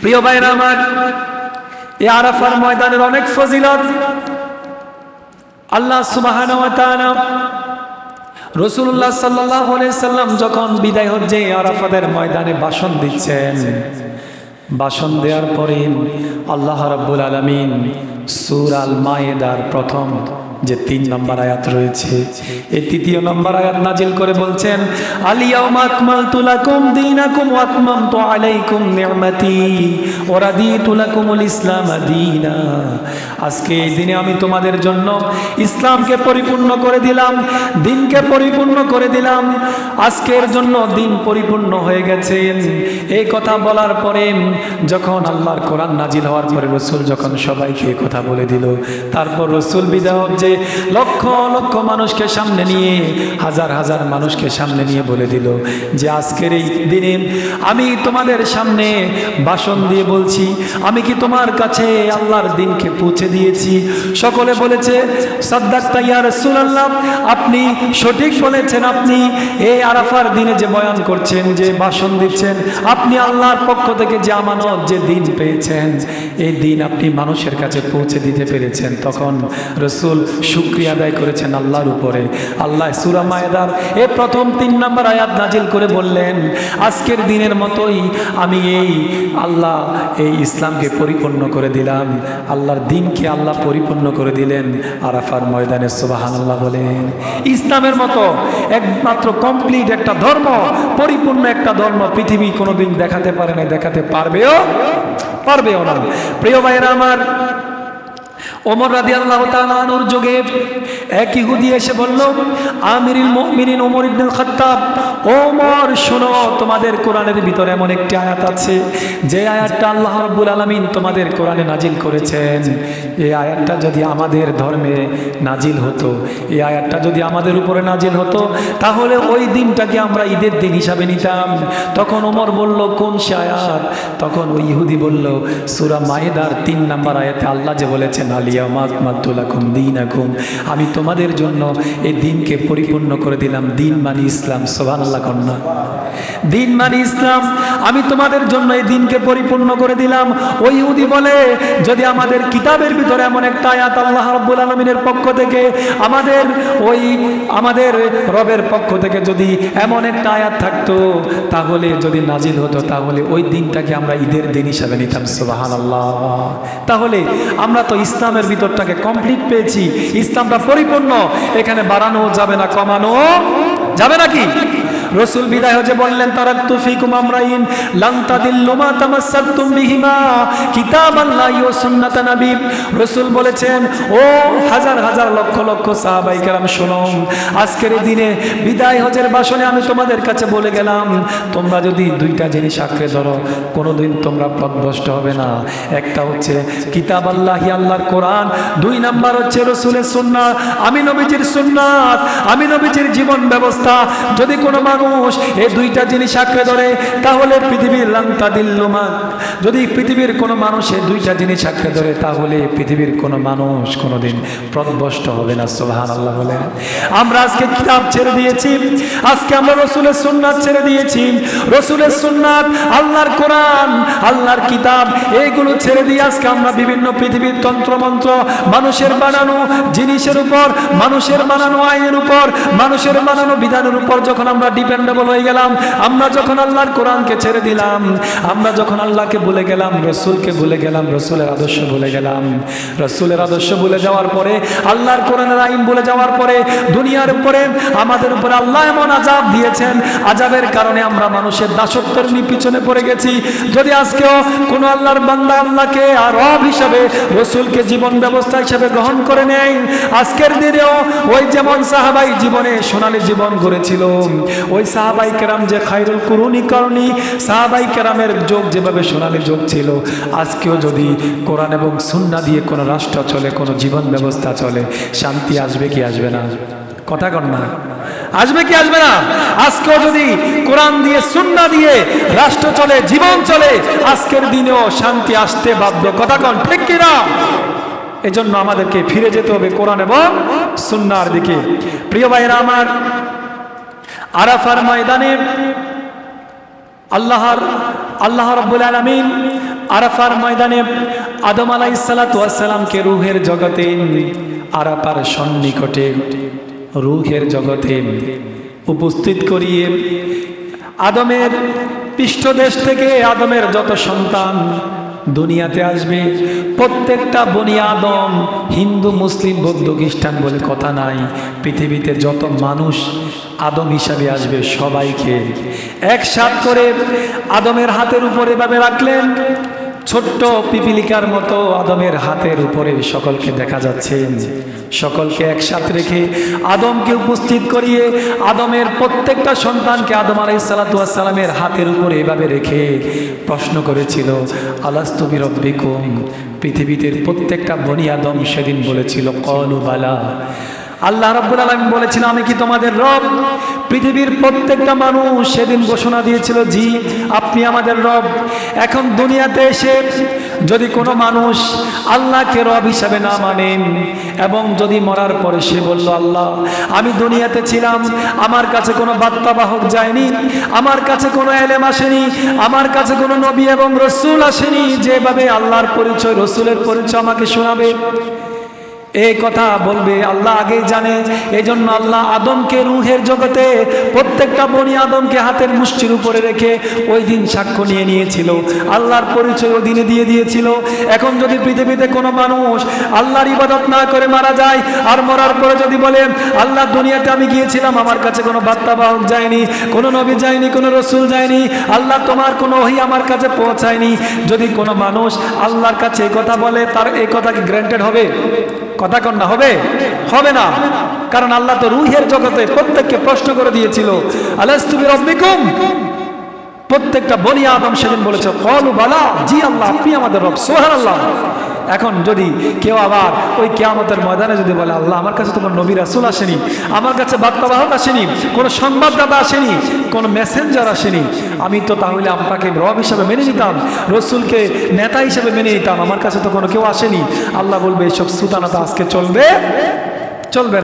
প্রিয় ভাইরা আমার, এই আরাফার ময়দানের অনেক ফজিলত। আল্লাহ সুবহানাহু ওয়া তাআলা রাসূলুল্লাহ সাল্লাল্লাহু আলাইহি সাল্লাম যখন বিদায় হজ্জে আরাফাতের ময়দানে ভাষণ দিচ্ছেন, ভাষণ দেওয়ার পরে আল্লাহ রাব্বুল আলামিন সূরা আল মায়েদার প্রথম যে 3 নম্বর আয়াত রয়েছে, এই 3 নম্বর আয়াত নাজিল করে বলছেন, আল ইয়াউমা আকমালতু লাকুম দীনাকুম ওয়া আতমামতু আলাইকুম নি'মাতি ওয়া রাদিতু লাকুমুল ইসলাম দীনা। আজকে এই দিনে আমি তোমাদের জন্য ইসলামকে পরিপূর্ণ করে দিলাম, দিনকে পরিপূর্ণ করে দিলাম। আজকের জন্য দিন পরিপূর্ণ হয়ে গেছে। এই কথা বলার পরে যখন আল্লাহর কোরআন নাজিল হওয়ার পরে রাসূল যখন সবাইকে কথা বলে দিল, তারপর রাসূল বিদায় হচ্ছে লক্ষ লক্ষ মানুষকে সামনে নিয়ে, হাজার হাজার মানুষকে সামনে নিয়ে বলে দিল যে আজকের এই দিনে আমি তোমাদের সামনে ভাষণ দিয়ে বলছি, আমি কি তোমার কাছে আল্লাহর দিনকে পৌঁছে দিয়েছি? সকলে বলেছে সাদ্দাকতা ইয়া রাসূলুল্লাহ, আপনি সঠিক বলেছেন। আপনি এই আরাফার দিনে যে বয়ান করছেন, যে ভাষণ দিচ্ছেন, আপনি আল্লাহর পক্ষ থেকে যে আমানত, যে দিন পেয়েছেন, এই দিন আপনি মানুষের কাছে পৌঁছে দিতে পেরেছেন। তখন রাসূল শুকরিয়া আদায় করেছেন আল্লাহর উপরে। আল্লাহ সূরা মায়েদার এই প্রথম 3 নম্বর আয়াত নাজিল করে বললেন, আজকের দিনের মতোই আমি আল্লাহ এই ইসলামকে পরিপূর্ণ করে দিলাম। আল্লাহর দিনকে আল্লাহ পরিপূর্ণ করে দিলেন আরাফার ময়দানে। সুবহানাল্লাহ বলেন। ইসলামের মতো একমাত্র কমপ্লিট একটা ধর্ম, পরিপূর্ণ একটা ধর্ম পৃথিবী কোনোদিন দেখাতে পারে না, দেখাতে পারবেও না। প্রিয় ভাইরা আমার, ওমর রাদিয়াল্লাহু তাআলা আনহুর যুগে এক ইহুদি এসে বলল, আমিরুল মুমিনিন ওমর ইবনুল খাত্তাব, ওমর শোনো, তোমাদের কোরআনের ভিতরে এমন একটি আয়াত আছে যে আয়াতটা আল্লাহ রাব্বুল আলামিন তোমাদের কোরআনে নাজিল করেছেন। এই আয়াতটা যদি আমাদের ধর্মে নাজিল হতো, এই আয়াতটা যদি আমাদের উপরে নাজিল হতো, তাহলে ওই দিনটাকে আমরা ঈদের দিন হিসাবে নিতাম। তখন ওমর বলল, কোন সে আয়াত? তখন ওই ইহুদি বলল, সূরা মায়েদার 3 নম্বর আয়াতে আল্লাহ যে বলেছেন, আমি তোমাদের জন্য এই দিনকে পরিপূর্ণ করে দিলাম। দিন মানে ইসলাম। সুবহানাল্লাহ কন্যা, দিন মানে ইসলাম। আমি তোমাদের জন্য এই দিনকে পরিপূর্ণ করে দিলাম। ওই ইহুদি বলে, যদি আমাদের কিতাবের ভিতরে এমন একটা আয়াত আল্লাহ রাব্বুল আলামিনের পক্ষ থেকে, আমাদের রবের পক্ষ থেকে যদি এমন একটা আয়াত থাকতো, তাহলে যদি নাজিল হতো, তাহলে ওই দিনটাকে আমরা ঈদের দিন হিসাবে নিতাম। সুবহানাল্লাহ। তাহলে আমরা তো ইসলামের ভিতরটাকে কমপ্লিট পেয়েছি, ইসলামটা পরিপূর্ণ। এখানে বাড়ানো যাবে না, কমানো যাবে নাকি? রাসূল বিদায় হতে বললেন, তারাকতু ফিকুম আমরাইন লান তাদিল্লু মা তামাসসাকতুম বিহিমা কিতাবাল্লাহি ওয়া সুন্নাত নবী। রাসূল বলেছেন, ও হাজার হাজার লক্ষ লক্ষ সাহাবায়ে কেরাম শোনো, আজকের এই দিনে বিদায় হজের ভাষণে আমি তোমাদের কাছে বলে গেলাম, তোমরা যদি 2টা জিনিস আঁকড়ে ধরো, কোনোদিন তোমরা পথভ্রষ্ট হবে না। একটা হচ্ছে কিতাবাল্লাহি, আল্লাহর কোরআন। 2 নাম্বার হচ্ছে রাসূলের সুন্নাত, আমি নবীজির সুন্নাত, আমি নবীজির জীবন ব্যবস্থা। যদি কোনো মানুষ এই 2টা জিনিস আঁকড়ে ধরে, তাহলে পৃথিবীর যদি পৃথিবীর কোনো মানুষ এই 2টা জিনিস আঁকড়ে ধরে, তাহলে পৃথিবীর কোনো মানুষ কোনোদিন পথভ্রষ্ট হবে না। সুবহানাল্লাহ বলেন। আমরা আজকে কিতাব ছেড়ে দিয়েছি, আজকে আমরা রাসূলের সুন্নাত ছেড়ে দিয়েছি। রাসূলের সুন্নাত, আল্লাহর কোরআন, আল্লাহর কিতাব, এইগুলো ছেড়ে দিয়ে আজকে আমরা বিভিন্ন পৃথিবীর তন্ত্রমন্ত্র, মানুষের বানানো জিনিসের উপর, মানুষের বানানো আইনের উপর, মানুষের বানানো বিধানের উপর যখন আমরা ডিপেন্ডেবল হয়ে গেলাম, আমরা যখন আল্লাহর কোরআনকে ছেড়ে দিলাম, আমরা যখন আল্লাহকে ভুলে গেলাম, রাসূলকে ভুলে গেলাম, রাসূলের আদর্শ ভুলে গেলাম, রাসূলের আদর্শ ভুলে যাওয়ার পরে, আল্লাহর কোরআনের আইন ভুলে যাওয়ার পরে, দুনিয়ার উপরে আমাদের উপরে আল্লাহ এমন আযাব দিয়েছেন, আযাবের কারণে আমরা মানুষের দাসত্বের পিছনে পড়ে গেছি। যদি আজকেও কোনো আল্লাহর বান্দা আল্লাহকে আর রব হিসাবে, রাসূলকে জীবন ব্যবস্থা হিসাবে গ্রহণ করে নেয়, আজকের দিনেও ওই যেমন সাহাবাই জীবনে সোনালী জীবন গড়েছিল, ওই সাহাবাই কেরাম যে খায়রুল কুরুনি করনি, সাহাবাই কেরামের যুগ যেভাবে সোনালী যুগ ছিল, আজকেও যদি কোরআন এবং সুন্নাহ দিয়ে কোনো রাষ্ট্র চলে, কোনো জীবন ব্যবস্থা চলে, শান্তি আসবে কি আসবে না? কথা কন না, আসবে কি আসবে না? আজকেও যদি কোরআন দিয়ে, সুন্নাহ দিয়ে রাষ্ট্র চলে, জীবন চলে, আজকের দিনেও শান্তি আসতে বাধ্য। কথা কন, ঠিক কি না? এজন্য আমাদেরকে ফিরে যেতে হবে কোরআন এবং সুন্নাহর দিকে। প্রিয় ভাইরা আমার, আরাফার ময়দানে আল্লাহ রাব্বুল আলামিন আরাফার ময়দানে আদম আলাইহিসসালাতু ওয়াস সালামকে রূহের জগতে, আরাফার সন্নিকটে রূহের জগতে উপস্থিত করিয়ে আদমের পৃষ্ঠদেশ থেকে আদমের যত সন্তান দুনিয়াতে আসবে, প্রত্যেকটা বনি আদম, হিন্দু মুসলিম বৌদ্ধ খ্রিস্টান বলে কথা নাই, পৃথিবীতে যত মানুষ আদম হিসাবে আসবে সবাইকে একসাথ করে আদমের হাতের উপরে এভাবে রাখলেন। ছোট্ট পিপিলিকার মতো আদমের হাতের উপরে সকলকে দেখা যাচ্ছে। সকলকে একসাথে রেখে আদমকে উপস্থিত করিয়ে আদমের প্রত্যেকটা সন্তানকে আদম আলাইহিসসালাতু ওয়াস সালামের হাতের উপরে এভাবে রেখে প্রশ্ন করেছিল, আলাস্তু বিরব্বিকুম। পৃথিবীতে প্রত্যেকটা বনি আদম সেদিন বলেছিল ক্বালু বালা। আল্লাহ রাব্বুল আলামিন বলেছিল, আমি কি তোমাদের রব? পৃথিবীর প্রত্যেকটা মানুষ সেদিন ঘোষণা দিয়েছিল, জি আপনি আমাদের রব। এখন দুনিয়াতে এসে যদি কোনো মানুষ আল্লাহকে রব হিসাবে না মানেন এবং যদি মরার পরে সে বলল, আল্লাহ আমি দুনিয়াতে ছিলাম, আমার কাছে কোনো বার্তাবাহক যায়নি, আমার কাছে কোনো এলেম আসেনি, আমার কাছে কোনো নবী এবং রসুল আসেনি যেভাবে আল্লাহর পরিচয় রসুলের পরিচয় আমাকে শোনাবে, এই কথা বলবে আল্লাহ আগেই জানে। এই জন্য আল্লাহ আদমকে রূহের জগতে প্রত্যেকটা বনি আদমকে হাতের মুষ্টির উপরে রেখে ওই দিন সাক্ষ্য নিয়ে নিয়েছিল, আল্লাহর পরিচয় ওই দিনে দিয়ে দিয়েছিল। এখন যদি পৃথিবীতে কোনো মানুষ আল্লাহর ইবাদত না করে মারা যায় আর মরার পরে যদি বলে, আল্লাহ দুনিয়াতে আমি গিয়েছিলাম, আমার কাছে কোনো বার্তাবাহক যায়নি, কোনো নবী যায়নি, কোনো রসুল যায়নি, আল্লাহ তোমার কোনো ওহী আমার কাছে পৌঁছায়নি, যদি কোনো মানুষ আল্লাহর কাছে এই কথা বলে, তার এই কথা কি গ্র্যান্টেড হবে? কথা কন্যা হবে? হবে না। কারণ আল্লাহ তো রূহের জগতে প্রত্যেককে প্রশ্ন করে দিয়েছিল, আলাস্তু বিরব্বিকুম। প্রত্যেকটা বনি আদম সেদিন বলেছে ক্বালু বালা, জি আল্লাহ আপনি আমাদের রব, সুবহানাল্লাহ। এখন যদি কেউ আবার ওই কিয়ামতের ময়দানে যদি বলে, আল্লাহ আমার কাছে তো কোনো নবী রাসূল আসেনি, আমার কাছে বার্তাবাহক আসেনি, কোনো সংবাদদাতা আসেনি, কোনো মেসেঞ্জার আসেনি, আমি তো তাহলে আপনাকে রব হিসাবে মেনে নিতাম, রসুলকে নেতা হিসাবে মেনে নিতাম, আমার কাছে তো কোনো কেউ আসেনি। আল্লাহ বলবে এসব সুতানাতা আজকে চলবে? চলবে না।